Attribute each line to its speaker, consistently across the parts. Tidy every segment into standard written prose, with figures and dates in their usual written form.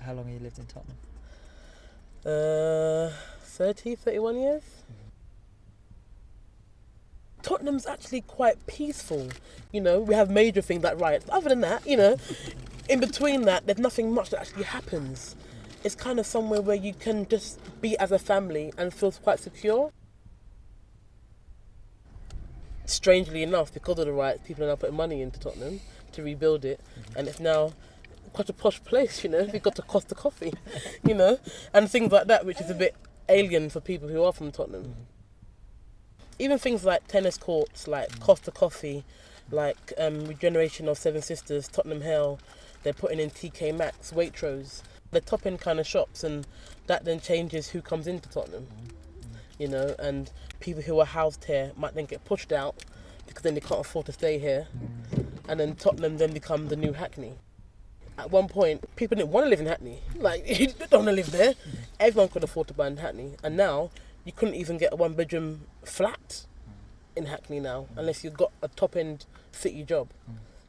Speaker 1: How long have you lived in Tottenham?
Speaker 2: 31 years. Tottenham's actually quite peaceful. You know, we have major things like riots. Other than that, you know, in between that, there's nothing much that actually happens. It's kind of somewhere where you can just be as a family and feel quite secure. Strangely enough, because of the riots, people are now putting money into Tottenham to rebuild it, and it's now quite a posh place, you know. We've got to Costa Coffee, you know, and things like that, which is a bit alien for people who are from Tottenham. Even things like tennis courts, like Costa Coffee, like regeneration of Seven Sisters, Tottenham Hale, they're putting in TK Maxx, Waitrose. They're top-end kind of shops, and that then changes who comes into Tottenham, you know, and people who are housed here might then get pushed out because then they can't afford to stay here, and then Tottenham then becomes the new Hackney. At one point, people didn't want to live in Hackney. Like, you don't want to live there. Everyone could afford to buy in Hackney, and now you couldn't even get a one-bedroom flat in Hackney now unless you've got a top-end city job.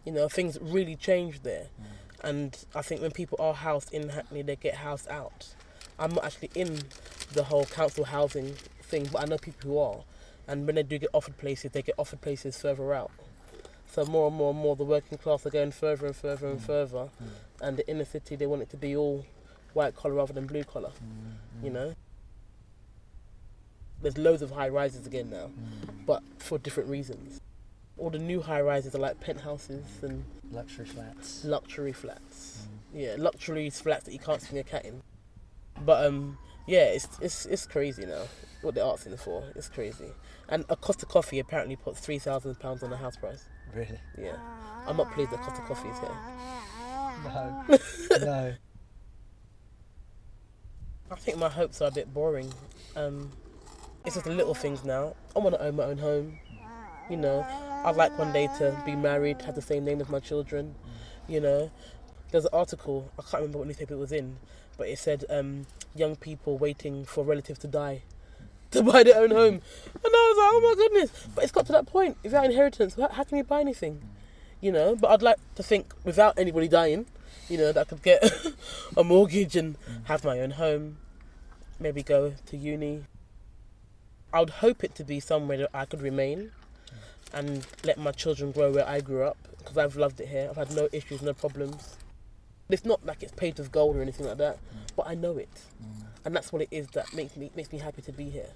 Speaker 2: You know, things really changed there. And I think when people are housed in Hackney, they get housed out. I'm not actually in the whole council housing thing, but I know people who are. And when they do get offered places, they get offered places further out. So more and more and more, the working class are going further and further and further. And the inner city, they want it to be all white collar rather than blue collar, you know? There's loads of high rises again now, but for different reasons. All the new high rises are like penthouses and
Speaker 1: Luxury flats.
Speaker 2: luxury flats. Yeah, luxury flats that you can't swing a cat in. But yeah, it's crazy now what they're asking for. It's crazy. And a Costa Coffee apparently puts £3,000 on the house price.
Speaker 1: Really?
Speaker 2: Yeah, I'm not pleased that Costa Coffee is here.
Speaker 1: No. No.
Speaker 2: I think my hopes are a bit boring. It's just the little things now. I want to own my own home. You know, I'd like one day to be married, have the same name as my children. You know, there's an article, I can't remember what newspaper it was in, but it said young people waiting for relatives to die to buy their own home. And I was like, oh my goodness. But it's got to that point. Without inheritance, how can you buy anything? You know, but I'd like to think without anybody dying, you know, that I could get a mortgage and have my own home, maybe go to uni. I would hope it to be somewhere that I could remain and let my children grow where I grew up, because I've loved it here. I've had no issues, no problems. It's not like it's paved with gold or anything like that, but I know it. And that's what it is that makes me happy to be here.